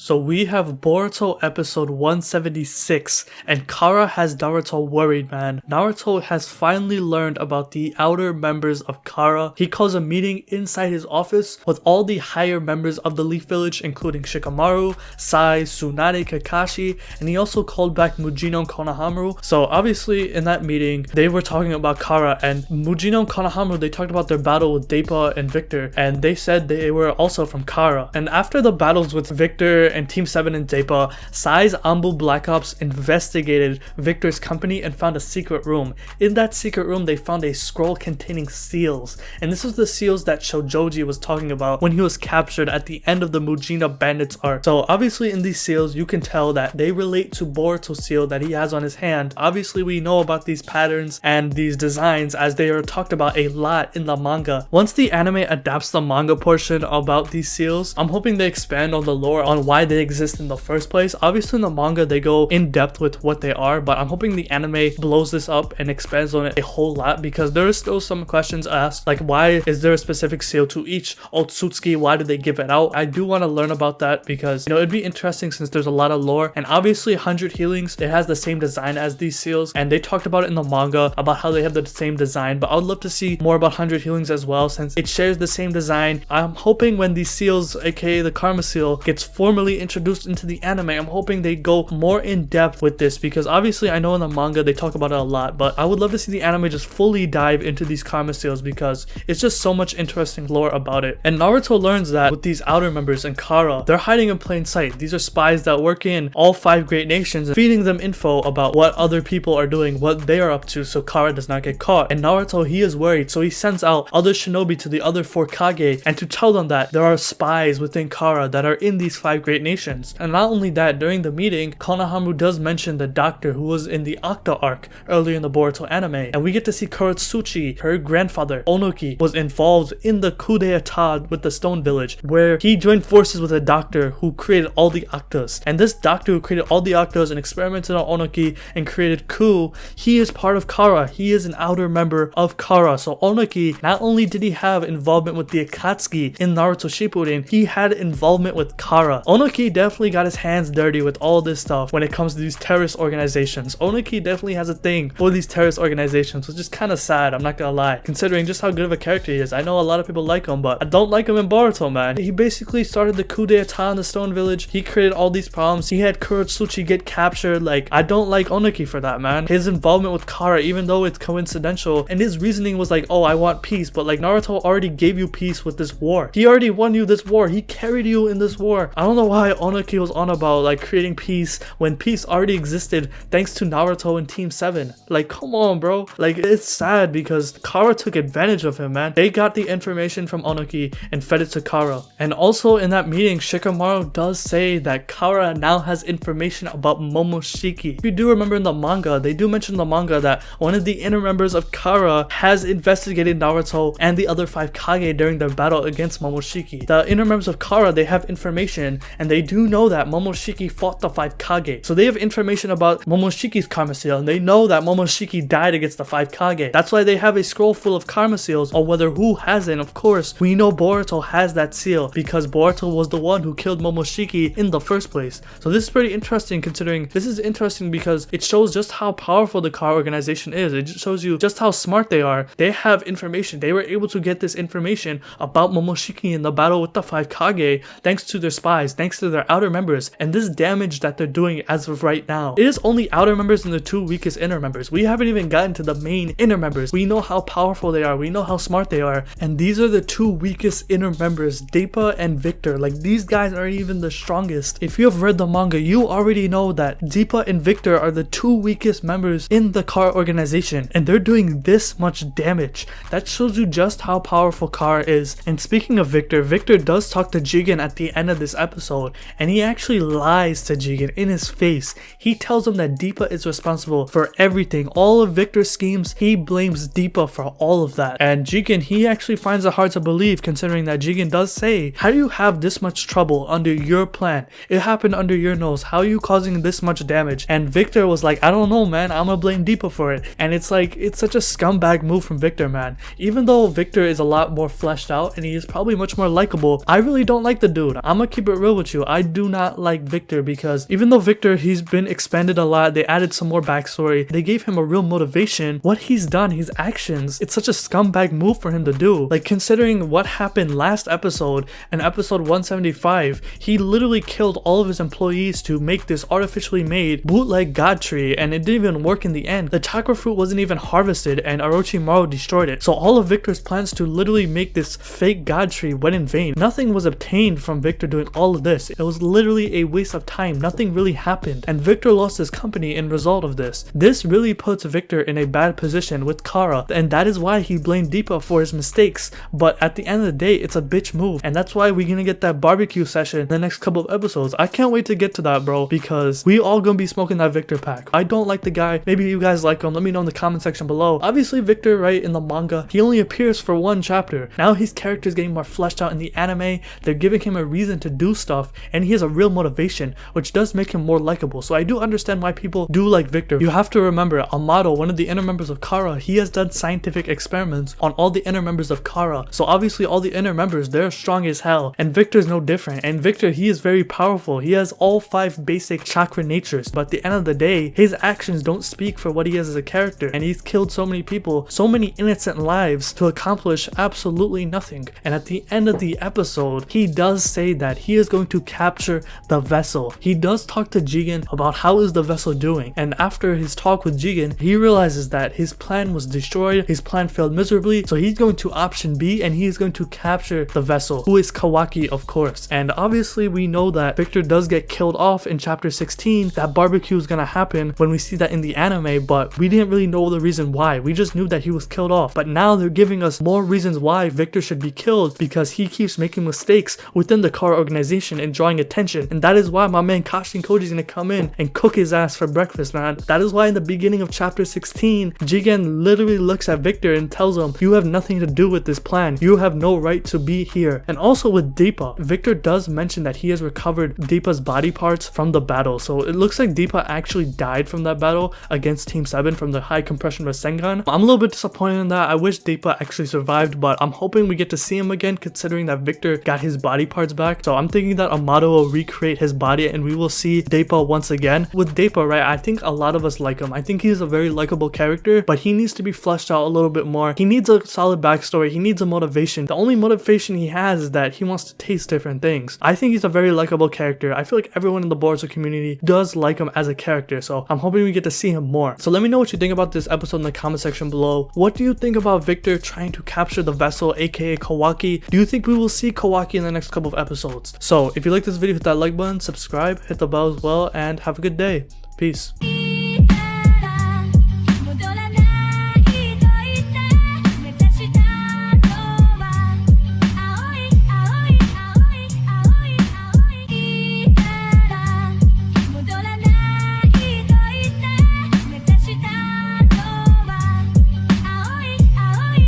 So we have Boruto episode 176, and Kara has Naruto worried, man. Naruto has finally learned about the outer members of Kara. He calls a meeting inside his office with all the higher members of the Leaf Village, including Shikamaru, Sai, Tsunade, Kakashi, and he also called back Mujino and Konohamaru. So obviously in that meeting, they were talking about Kara, and Mujino and Konohamaru, they talked about their battle with Dappa and Victor, and they said they were also from Kara. And after the battles with Victor and Team 7 and Dappa, Sai's Anbu Black Ops investigated Victor's company and found a secret room. In that secret room, they found a scroll containing seals, and this was the seals that Shojoji was talking about when he was captured at the end of the Mujina Bandits arc. So obviously in these seals, you can tell that they relate to Boruto's seal that he has on his hand. Obviously we know about these patterns and these designs as they are talked about a lot in the manga. Once the anime adapts the manga portion about these seals, I'm hoping they expand on the lore on why they exist in the first place. Obviously in the manga they go in depth with what they are, but I'm hoping the anime blows this up and expands on it a whole lot, because there is still some questions asked, like why is there a specific seal to each Otsutsuki, why did they give it out? I do want to learn about that because, you know, it'd be interesting since there's a lot of lore. And obviously 100 healings, it has the same design as these seals, and they talked about it in the manga about how they have the same design, but I would love to see more about 100 healings as well since it shares the same design. I'm hoping when these seals, aka the Karma seal, gets formally introduced into the anime, I'm hoping they go more in depth with this, because obviously I know in the manga they talk about it a lot, but I would love to see the anime just fully dive into these Karma seals because it's just so much interesting lore about it. And Naruto learns that with these outer members and Kara, they're hiding in plain sight. These are spies that work in all 5 great nations and feeding them info about what other people are doing, what they are up to, so Kara does not get caught. And Naruto, he is worried, so he sends out other shinobi to the other 4 Kage and to tell them that there are spies within Kara that are in these 5 great nations. And not only that, during the meeting, Konohamaru does mention the doctor who was in the Octa arc earlier in the Boruto anime, and we get to see Kurotsuchi, her grandfather Onoki, was involved in the coup d'etat with the Stone Village, where he joined forces with a doctor who created all the Octas. And this doctor who created all the Octas and experimented on Onoki and created Ku, he is part of Kara. He is an outer member of Kara. So Onoki, not only did he have involvement with the Akatsuki in Naruto Shippuden, he had involvement with Kara. Onoki definitely got his hands dirty with all this stuff when it comes to these terrorist organizations. Onoki definitely has a thing for these terrorist organizations, which is kind of sad, I'm not gonna lie, considering just how good of a character he is. I know a lot of people like him, but I don't like him in Boruto, man. He basically started the coup d'etat in the Stone Village. He created all these problems. He had Kurotsuchi get captured. Like, I don't like Onoki for that, man. His involvement with Kara, even though it's coincidental, and his reasoning was like, oh, I want peace, but like Naruto already gave you peace with this war. He already won you this war. He carried you in this war. I don't know why Onoki was on about like creating peace when peace already existed thanks to Naruto and Team 7. Like, come on, bro. Like, it's sad because Kara took advantage of him, man. They got the information from Onoki and fed it to Kara. And also in that meeting, Shikamaru does say that Kara now has information about Momoshiki. If you do remember in the manga, they do mention in the manga that one of the inner members of Kara has investigated Naruto and the other 5 Kage during their battle against Momoshiki. The inner members of Kara, they have information, and they do know that Momoshiki fought the 5 Kage. So they have information about Momoshiki's Karma seal, and they know that Momoshiki died against the 5 Kage. That's why they have a scroll full of Karma seals, or whether who has it. Of course, we know Boruto has that seal because Boruto was the one who killed Momoshiki in the first place. So this is pretty interesting, considering this is interesting because it shows just how powerful the Kara organization is. It just shows you just how smart they are. They have information. They were able to get this information about Momoshiki in the battle with the 5 Kage thanks to their spies, thanks to their outer members, and this damage that they're doing as of right now. It is only outer members and the 2 weakest inner members. We haven't even gotten to the main inner members. We know how powerful they are. We know how smart they are. And these are the 2 weakest inner members, Dappa and Victor. Like, these guys aren't even the strongest. If you have read the manga, you already know that Dappa and Victor are the 2 weakest members in the Kara organization, and they're doing this much damage. That shows you just how powerful Kara is. And speaking of Victor, Victor does talk to Jigen at the end of this episode, and he actually lies to Jigen in his face. He tells him that Dappa is responsible for everything. All of Victor's schemes, he blames Dappa for all of that. And Jigen, he actually finds it hard to believe, considering that Jigen does say, how do you have this much trouble under your plan? It happened under your nose. How are you causing this much damage? And Victor was like, I don't know, man. I'm gonna blame Dappa for it. And it's like, it's such a scumbag move from Victor, man. Even though Victor is a lot more fleshed out and he is probably much more likable, I really don't like the dude. I'm gonna keep it real with you. issue. I do not like Victor because even though Victor, he's been expanded a lot, they added some more backstory, they gave him a real motivation. What he's done, his actions, it's such a scumbag move for him to do. Like, considering what happened last episode and episode 175, he literally killed all of his employees to make this artificially made bootleg god tree, and it didn't even work in the end. The chakra fruit wasn't even harvested and Orochimaru destroyed it. So all of Victor's plans to literally make this fake god tree went in vain. Nothing was obtained from Victor doing all of this. It was literally a waste of time. Nothing really happened, and Victor lost his company in result of this. This really puts Victor in a bad position with Kara, and that is why he blamed Deepa for his mistakes. But at the end of the day, it's a bitch move, and that's why we're gonna get that barbecue session in the next couple of episodes. I can't wait to get to that, bro, because we all gonna be smoking that Victor pack. I don't like the guy. Maybe you guys like him. Let me know in the comment section below. Obviously, Victor, right, in the manga, he only appears for one chapter. Now his character is getting more fleshed out in the anime. They're giving him a reason to do stuff, and he has a real motivation, which does make him more likable. So I do understand why people do like Victor. You have to remember, Amado, one of the inner members of Kara, he has done scientific experiments on all the inner members of Kara. So obviously all the inner members, they're strong as hell, and Victor's no different. And Victor, he is very powerful. He has all 5 basic chakra natures, but at the end of the day, his actions don't speak for what he is as a character, and he's killed so many people, so many innocent lives to accomplish absolutely nothing. And at the end of the episode, he does say that he is going to capture the vessel. He does talk to Jigen about how is the vessel doing, and after his talk with Jigen, he realizes that his plan was destroyed, his plan failed miserably, so he's going to option B, and he is going to capture the vessel, who is Kawaki, of course. And obviously we know that Victor does get killed off in chapter 16. That barbecue is gonna happen when we see that in the anime, but we didn't really know the reason why. We just knew that he was killed off, but now they're giving us more reasons why Victor should be killed, because he keeps making mistakes within the Kara organization and drawing attention. And that is why my man Kashin Koji is gonna come in and cook his ass for breakfast, man. That is why in the beginning of chapter 16, Jigen literally looks at Victor and tells him, you have nothing to do with this plan. You have no right to be here. And also with Deepa, Victor does mention that he has recovered Deepa's body parts from the battle. So it looks like Deepa actually died from that battle against Team 7 from the high compression Rasengan. I'm a little bit disappointed in that. I wish Deepa actually survived, but I'm hoping we get to see him again, considering that Victor got his body parts back. So I'm thinking that Amado will recreate his body and we will see Deepa once again. With Deepa, right, I think a lot of us like him. I think he's a very likable character, but he needs to be fleshed out a little bit more. He needs a solid backstory. He needs a motivation. The only motivation he has is that he wants to taste different things. I think he's a very likable character. I feel like everyone in the Boruto community does like him as a character, so I'm hoping we get to see him more. So let me know what you think about this episode in the comment section below. What do you think about Victor trying to capture the vessel, aka Kawaki? Do you think we will see Kawaki in the next couple of episodes? So if you like this video, hit that like button, subscribe, hit the bell as well, and have a good day. Peace.